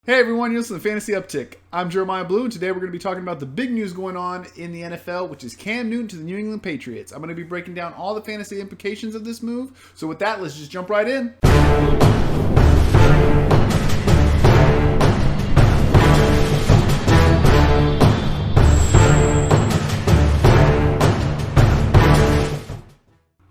Hey everyone, you're listening to Fantasy Uptick. I'm Jeremiah Blue, and today we're going to be talking about the big news going on in the NFL, which is Cam Newton to the New England Patriots. I'm going to be breaking down all the fantasy implications of this move. So with that, let's just jump right in.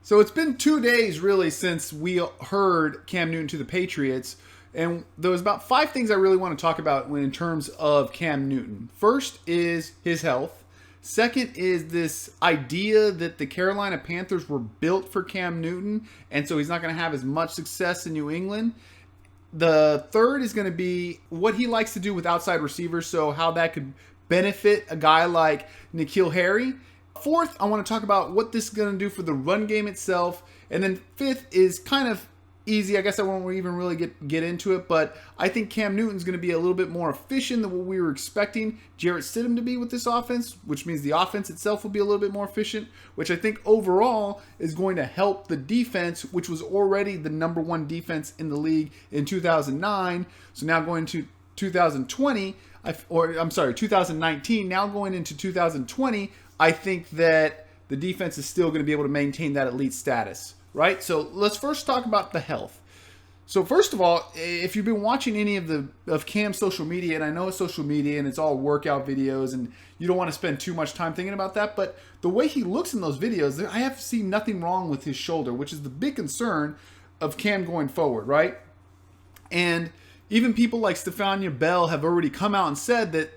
So it's been 2 days really since we heard Cam Newton to the Patriots. And there was about 5 things I really want to talk about in terms of Cam Newton. First is his health. Second is this idea that the Carolina Panthers were built for Cam Newton, and so he's not going to have as much success in New England. The third is going to be what he likes to do with outside receivers, so how that could benefit a guy like N'keal Harry. Fourth, I want to talk about what this is going to do for the run game itself. And then fifth is kind of easy. I guess I won't even really get into it, but I think Cam Newton's going to be a little bit more efficient than what we were expecting Jarrett Stidham to be with this offense, which means the offense itself will be a little bit more efficient, which I think overall is going to help the defense, which was already the number one defense in the league in 2009. So now going to 2019, now going into 2020, I think that the defense is still going to be able to maintain that elite status. Right? So let's first talk about the health. So first of all, if you've been watching any of Cam's social media, and I know it's social media and it's all workout videos and you don't want to spend too much time thinking about that, but the way he looks in those videos, I have seen nothing wrong with his shoulder, which is the big concern of Cam going forward, right? And even people like Stephania Bell have already come out and said that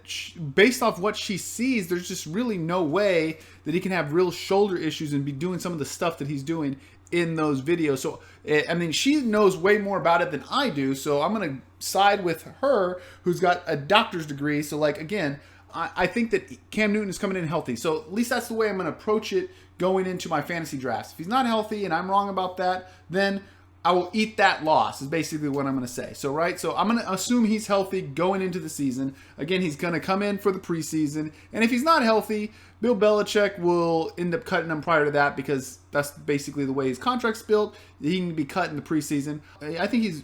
based off what she sees, there's just really no way that he can have real shoulder issues and be doing some of the stuff that he's doing in those videos. So, I mean, she knows way more about it than I do, so I'm going to side with her, who's got a doctor's degree. So, like, again, I think that Cam Newton is coming in healthy. So, at least that's the way I'm going to approach it going into my fantasy drafts. If he's not healthy and I'm wrong about that, then I will eat that loss, is basically what I'm going to say. So, right? So, I'm going to assume he's healthy going into the season. Again, he's going to come in for the preseason. And if he's not healthy, Bill Belichick will end up cutting him prior to that because that's basically the way his contract's built. He can be cut in the preseason. I think he's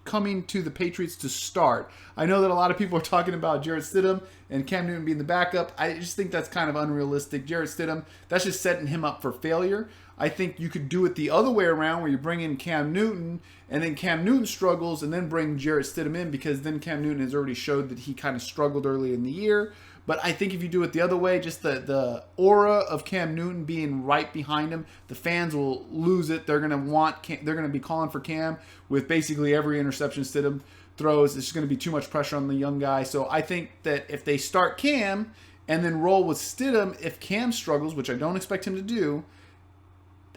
coming to the Patriots to start. I know that a lot of people are talking about Jarrett Stidham and Cam Newton being the backup. I just think that's kind of unrealistic. Jarrett Stidham, that's just setting him up for failure. I think you could do it the other way around where you bring in Cam Newton and then Cam Newton struggles and then bring Jarrett Stidham in because then Cam Newton has already showed that he kind of struggled early in the year. But I think if you do it the other way, just the aura of Cam Newton being right behind him, the fans will lose it. They're going to be calling for Cam with basically every interception Stidham throws. It's just going to be too much pressure on the young guy. So I think that if they start Cam and then roll with Stidham, if Cam struggles, which I don't expect him to do,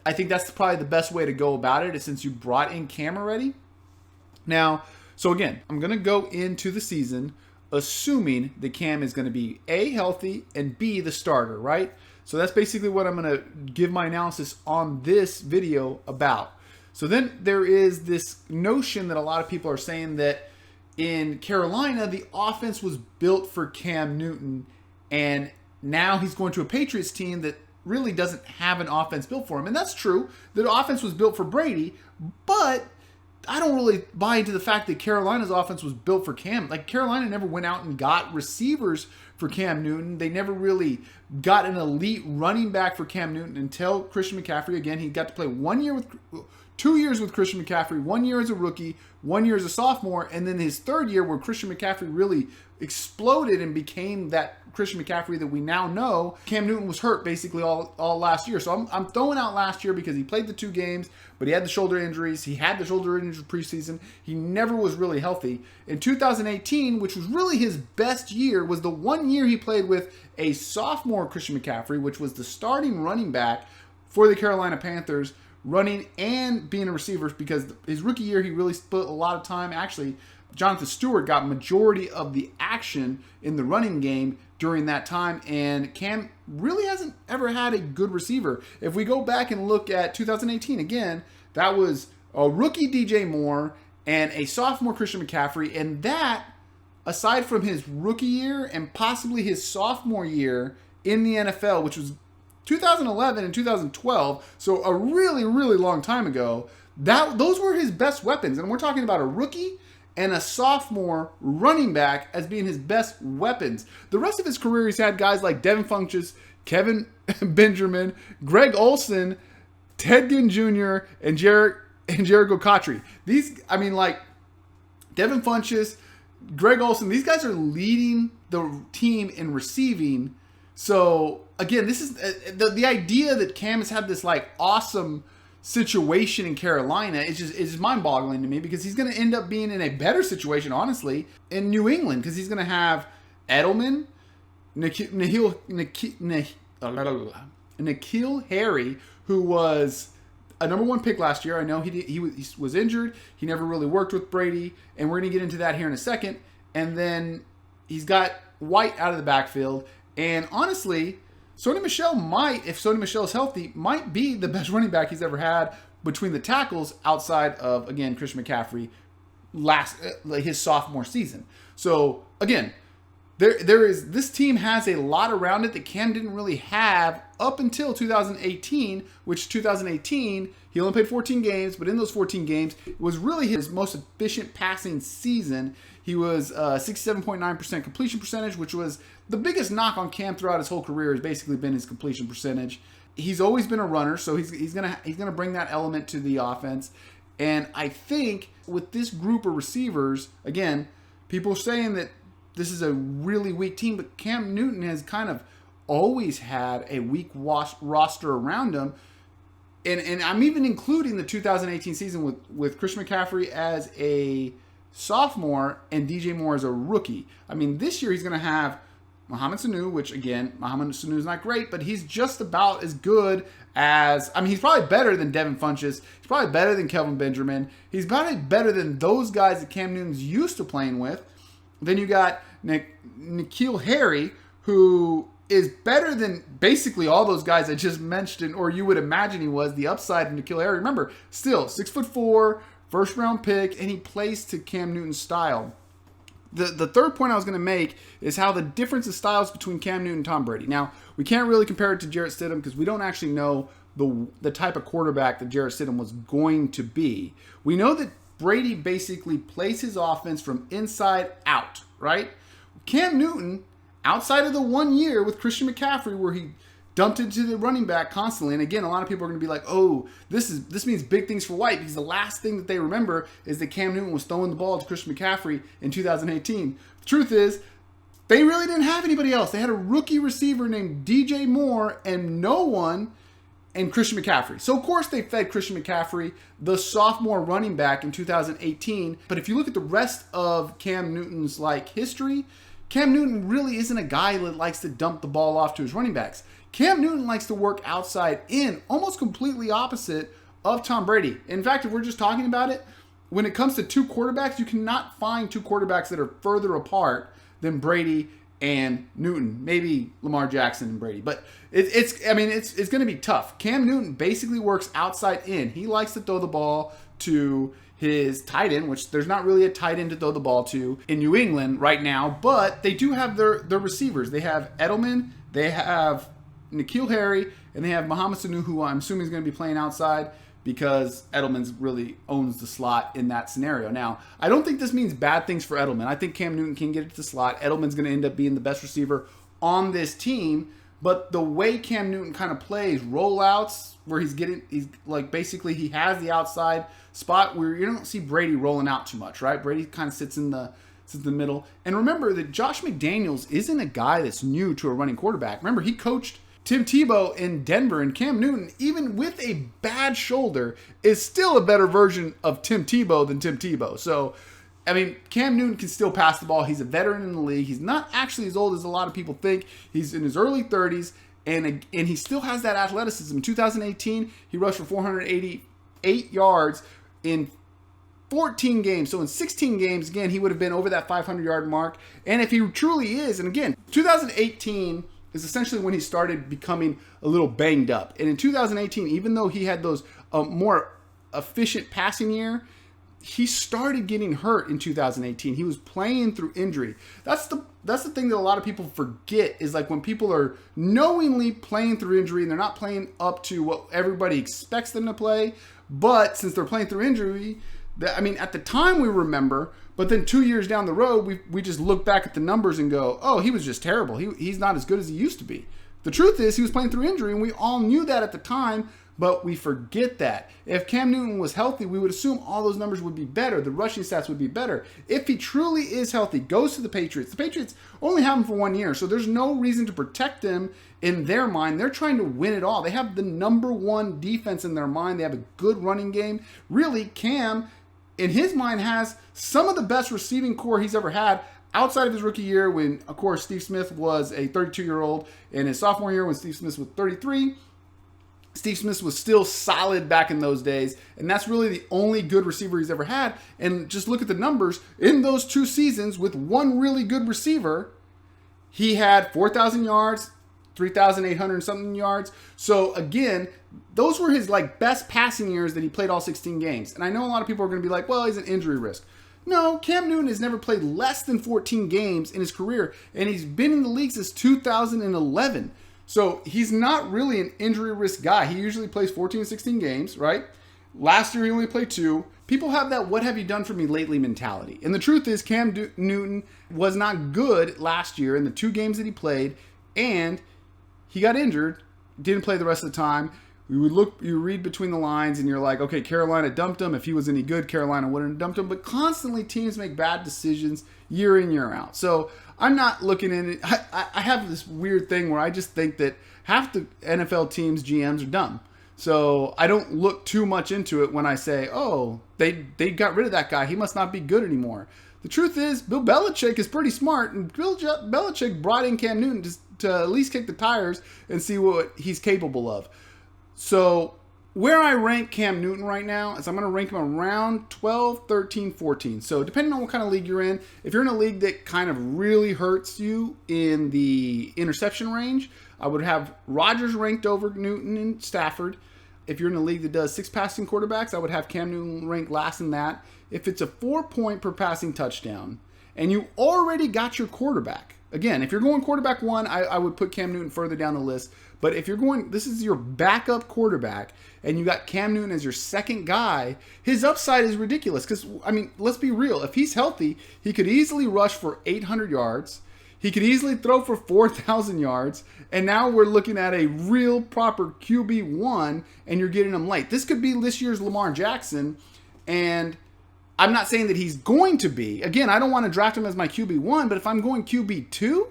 I think that's probably the best way to go about it, is since you brought in Cam already. Now, so again, I'm going to go into the season assuming that Cam is going to be A, healthy, and B, the starter, right? So that's basically what I'm going to give my analysis on this video about. So then there is this notion that a lot of people are saying that in Carolina, the offense was built for Cam Newton, and now he's going to a Patriots team that really doesn't have an offense built for him. And that's true. The offense was built for Brady, but I don't really buy into the fact that Carolina's offense was built for Cam. Like, Carolina never went out and got receivers for Cam Newton. They never really got an elite running back for Cam Newton until Christian McCaffrey. Again, he got to play 2 years with Christian McCaffrey, 1 year as a rookie, 1 year as a sophomore, and then his third year where Christian McCaffrey really exploded and became that Christian McCaffrey that we now know. Cam Newton was hurt basically all last year. So I'm throwing out last year because he played the 2 games, but he had the shoulder injuries. He had the shoulder injuries preseason. He never was really healthy. In 2018, which was really his best year, was the 1 year he played with a sophomore Christian McCaffrey, which was the starting running back for the Carolina Panthers, running and being a receiver, because his rookie year he really split a lot of time. Actually, Jonathan Stewart got majority of the action in the running game during that time, and Cam really hasn't ever had a good receiver. If we go back and look at 2018, again, that was a rookie DJ Moore and a sophomore Christian McCaffrey, and that, aside from his rookie year and possibly his sophomore year in the NFL, which was 2011 and 2012, so a really, really long time ago, those were his best weapons. And we're talking about a rookie and a sophomore running back as being his best weapons. The rest of his career, he's had guys like Devin Funchess, Kevin Benjamin, Greg Olsen, Ted Ginn Jr., and Jericho Cotchery. These, I mean, like, Devin Funchess, Greg Olsen, these guys are leading the team in receiving. So, again, this is the idea that Cam has had this, like, awesome situation in Carolina is mind-boggling to me, because he's going to end up being in a better situation, honestly, in New England, because he's going to have Edelman, N'keal Harry, who was a number 1 pick last year. I know he was injured. He never really worked with Brady, and we're going to get into that here in a second. And then he's got White out of the backfield, and honestly, Sony Michel might, if Sony Michel is healthy, might be the best running back he's ever had between the tackles outside of, again, Christian McCaffrey his sophomore season. So, again, this team has a lot around it that Cam didn't really have up until 2018, which 2018, he only played 14 games, but in those 14 games, it was really his most efficient passing season. He was 67.9% completion percentage, which was the biggest knock on Cam throughout his whole career, has basically been his completion percentage. He's always been a runner, so he's gonna bring that element to the offense. And I think with this group of receivers, again, people are saying that this is a really weak team, but Cam Newton has kind of always had a weak roster around him. And I'm even including the 2018 season with Christian McCaffrey as a sophomore and DJ Moore as a rookie. I mean, this year he's going to have Mohamed Sanu, which, again, Mohamed Sanu is not great, but he's just about as good as, I mean, he's probably better than Devin Funchess. He's probably better than Kelvin Benjamin. He's probably better than those guys that Cam Newton's used to playing with. Then you got N'keal Harry, who is better than basically all those guys I just mentioned, or you would imagine he was. The upside of N'keal Harry, remember, still 6'4", first-round pick, and he plays to Cam Newton's style. The third point I was going to make is how the difference of styles between Cam Newton and Tom Brady. Now, we can't really compare it to Jarrett Stidham because we don't actually know the type of quarterback that Jarrett Stidham was going to be. We know that Brady basically plays his offense from inside out, right? Cam Newton, outside of the 1 year with Christian McCaffrey where he dumped into the running back constantly, and again, a lot of people are going to be like, oh, this means big things for White, because the last thing that they remember is that Cam Newton was throwing the ball to Christian McCaffrey in 2018. The truth is, they really didn't have anybody else. They had a rookie receiver named DJ Moore and no one, and Christian McCaffrey. So, of course, they fed Christian McCaffrey, the sophomore running back, in 2018. But if you look at the rest of Cam Newton's history, Cam Newton really isn't a guy that likes to dump the ball off to his running backs. Cam Newton likes to work outside in, almost completely opposite of Tom Brady. In fact, if we're just talking about it, when it comes to two quarterbacks, you cannot find two quarterbacks that are further apart than Brady and Newton. Maybe Lamar Jackson and Brady, but it's going to be tough. Cam Newton basically works outside in. He likes to throw the ball to his tight end, which there's not really a tight end to throw the ball to in New England right now, but they do have their receivers. They have Edelman, they have N'keal Harry, and they have Mohamed Sanu, who I'm assuming is going to be playing outside because Edelman really owns the slot in that scenario. Now, I don't think this means bad things for Edelman. I think Cam Newton can get it to the slot. Edelman's going to end up being the best receiver on this team, but the way Cam Newton kind of plays rollouts, where he's basically he has the outside spot where you don't see Brady rolling out too much, right? Brady kind of sits in the middle. And remember that Josh McDaniels isn't a guy that's new to a running quarterback. Remember, he coached Tim Tebow in Denver, and Cam Newton, even with a bad shoulder, is still a better version of Tim Tebow than Tim Tebow. So, I mean, Cam Newton can still pass the ball. He's a veteran in the league. He's not actually as old as a lot of people think. He's in his early 30s, and he still has that athleticism. In 2018, he rushed for 488 yards in 14 games. So in 16 games, again, he would have been over that 500-yard mark. And if he truly is, and again, 2018 is essentially when he started becoming a little banged up. And in 2018, even though he had those more efficient passing year, he started getting hurt in 2018. He was playing through injury. That's the thing that a lot of people forget, is like when people are knowingly playing through injury and they're not playing up to what everybody expects them to play, but since they're playing through injury, I mean, at the time we remember, but then 2 years down the road, we just look back at the numbers and go, oh, he was just terrible. He's not as good as he used to be. The truth is he was playing through injury, and we all knew that at the time, but we forget that. If Cam Newton was healthy, we would assume all those numbers would be better. The rushing stats would be better. If he truly is healthy, goes to the Patriots only have him for 1 year, so there's no reason to protect him in their mind. They're trying to win it all. They have the number one defense in their mind. They have a good running game. Really, Cam, in his mind, has some of the best receiving core he's ever had outside of his rookie year when, of course, Steve Smith was a 32-year-old, and his sophomore year when Steve Smith was 33. Steve Smith was still solid back in those days, and that's really the only good receiver he's ever had. And just look at the numbers. In those 2 seasons with one really good receiver, he had 4,000 yards, 3,800 something yards. So again, those were his best passing years that he played all 16 games. And I know a lot of people are going to be like, well, he's an injury risk. No, Cam Newton has never played less than 14 games in his career, and he's been in the league since 2011. So he's not really an injury risk guy. He usually plays 14 to 16 games, right? Last year he only played 2. People have that "what have you done for me lately" mentality. And the truth is Cam Newton was not good last year in the 2 games that he played, and he got injured, didn't play the rest of the time. You read between the lines, and you're like, okay, Carolina dumped him. If he was any good, Carolina wouldn't have dumped him. But constantly teams make bad decisions year in, year out. So I'm not looking at it. I have this weird thing where I just think that half the NFL teams' GMs are dumb. So I don't look too much into it when I say, oh, they got rid of that guy. He must not be good anymore. The truth is, Bill Belichick is pretty smart, and Bill Belichick brought in Cam Newton to at least kick the tires and see what he's capable of. So where I rank Cam Newton right now is I'm going to rank him around 12, 13, 14. So depending on what kind of league you're in, if you're in a league that kind of really hurts you in the interception range, I would have Rodgers ranked over Newton and Stafford. If you're in a league that does 6 passing quarterbacks, I would have Cam Newton ranked last in that. If it's a 4-point per passing touchdown, and you already got your quarterback, again, if you're going quarterback 1, I would put Cam Newton further down the list. But if you're going, this is your backup quarterback, and you got Cam Newton as your second guy, his upside is ridiculous. Because, I mean, let's be real. If he's healthy, he could easily rush for 800 yards. He could easily throw for 4,000 yards. And now we're looking at a real proper QB1, and you're getting him late. This could be this year's Lamar Jackson. And I'm not saying that he's going to be. Again, I don't want to draft him as my QB1, but if I'm going QB2,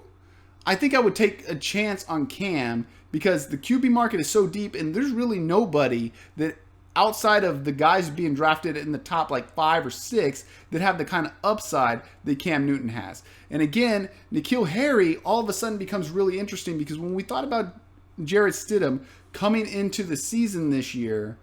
I think I would take a chance on Cam, because the QB market is so deep, and there's really nobody that outside of the guys being drafted in the top 5 or 6 that have the kind of upside that Cam Newton has. And again, N'keal Harry all of a sudden becomes really interesting, because when we thought about Jarrett Stidham coming into the season this year,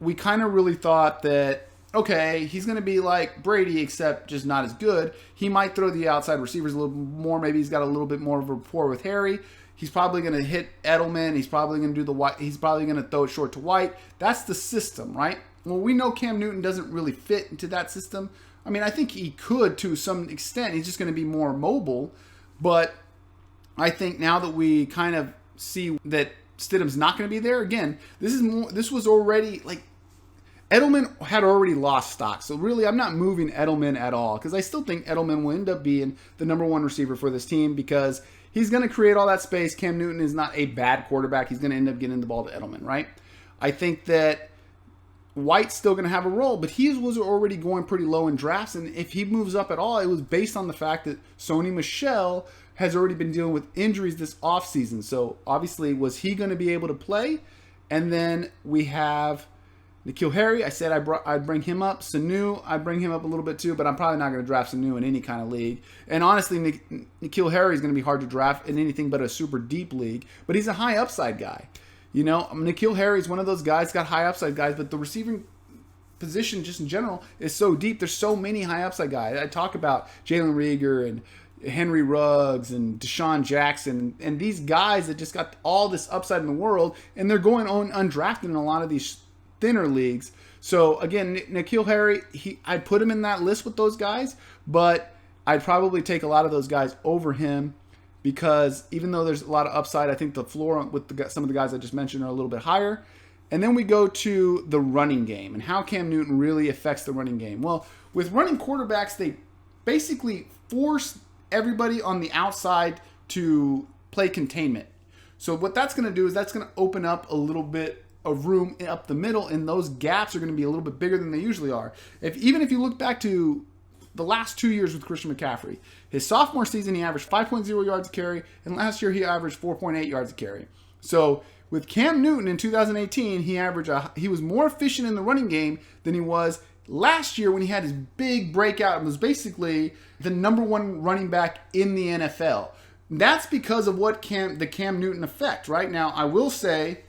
we kind of really thought that, okay, he's going to be like Brady, except just not as good. He might throw the outside receivers a little more. Maybe he's got a little bit more of a rapport with Harry. He's probably going to hit Edelman. He's probably going to do the White. He's probably going to throw it short to White. That's the system, right? Well, we know Cam Newton doesn't really fit into that system. I mean, I think he could to some extent. He's just going to be more mobile. But I think now that we kind of see that Stidham's not going to be there, again, this was already Edelman had already lost stock. So really, I'm not moving Edelman at all, because I still think Edelman will end up being the number 1 receiver for this team, because he's going to create all that space. Cam Newton is not a bad quarterback. He's going to end up getting the ball to Edelman, right? I think that White's still going to have a role, but he was already going pretty low in drafts, and if he moves up at all, it was based on the fact that Sony Michel has already been dealing with injuries this offseason. So obviously, was he going to be able to play? And then we have N'keal Harry, I said I'd bring him up. Sanu, I'd bring him up a little bit too, but I'm probably not going to draft Sanu in any kind of league. And honestly, N'keal Harry is going to be hard to draft in anything but a super deep league. But he's a high upside guy. You know, N'keal Harry is one of those guys, got high upside guys, but the receiving position just in general is so deep. There's so many high upside guys. I talk about Jalen Reagor and Henry Ruggs and Desean Jackson and these guys that just got all this upside in the world, and they're going on undrafted in a lot of these thinner leagues. So again, N'keal Harry, I'd put him in that list with those guys, but I'd probably take a lot of those guys over him, because even though there's a lot of upside, I think the floor with some of the guys I just mentioned are a little bit higher. And then we go to the running game and how Cam Newton really affects the running game. Well, with running quarterbacks, they basically force everybody on the outside to play containment. So what that's going to do is that's going to open up a little bit of room up the middle, and those gaps are going to be a little bit bigger than they usually are. Even if you look back to the last 2 years with Christian McCaffrey, his sophomore season he averaged 5.0 yards a carry, and last year he averaged 4.8 yards a carry. So with Cam Newton in 2018, he was more efficient in the running game than he was last year when he had his big breakout and was basically the number one running back in the NFL. That's because of what the Cam Newton effect. Right now, I will say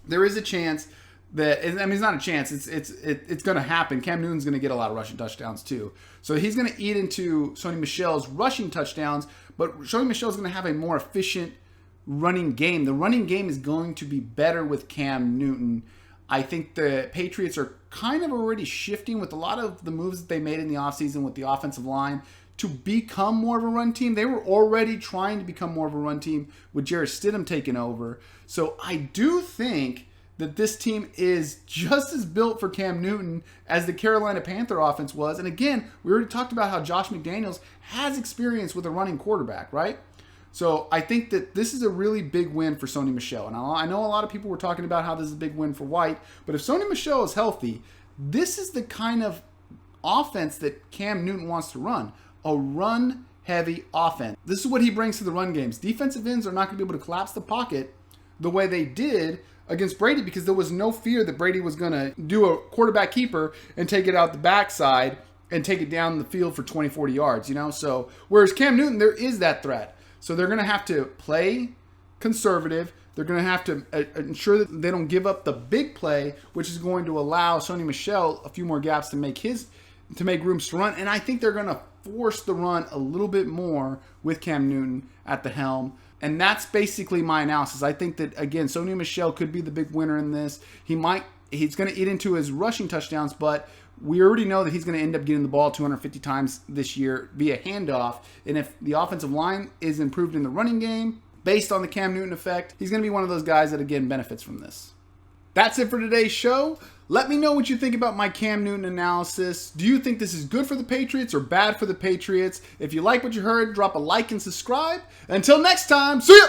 there is a chance that, I mean, it's not a chance. It's going to happen. Cam Newton's going to get a lot of rushing touchdowns too. So he's going to eat into Sony Michel's rushing touchdowns, but Sony Michel's going to have a more efficient running game. The running game is going to be better with Cam Newton. I think the Patriots are kind of already shifting with a lot of the moves that they made in the offseason with the offensive line to become more of a run team. They were already trying to become more of a run team with Jarrett Stidham taking over. So I do think that this team is just as built for Cam Newton as the Carolina Panther offense was. And again, we already talked about how Josh McDaniels has experience with a running quarterback, right? So I think that this is a really big win for Sony Michel. And I know a lot of people were talking about how this is a big win for White, but if Sony Michel is healthy, this is the kind of offense that Cam Newton wants to run. A run-heavy offense. This is what he brings to the run games. Defensive ends are not going to be able to collapse the pocket the way they did against Brady because there was no fear that Brady was going to do a quarterback keeper and take it out the backside and take it down the field for 20, 40 yards, you know? So, whereas Cam Newton, there is that threat. So they're going to have to play conservative. They're going to have to ensure that they don't give up the big play, which is going to allow Sony Michel a few more gaps to make rooms to run. And I think they're going to force the run a little bit more with Cam Newton at the helm. And that's basically my analysis. I think that, again, Sony Michel could be the big winner in this. He's going to eat into his rushing touchdowns, but we already know that he's going to end up getting the ball 250 times this year via handoff. And if the offensive line is improved in the running game, based on the Cam Newton effect, he's going to be one of those guys that, again, benefits from this. That's it for today's show. Let me know what you think about my Cam Newton analysis. Do you think this is good for the Patriots or bad for the Patriots? If you like what you heard, drop a like and subscribe. Until next time, see ya!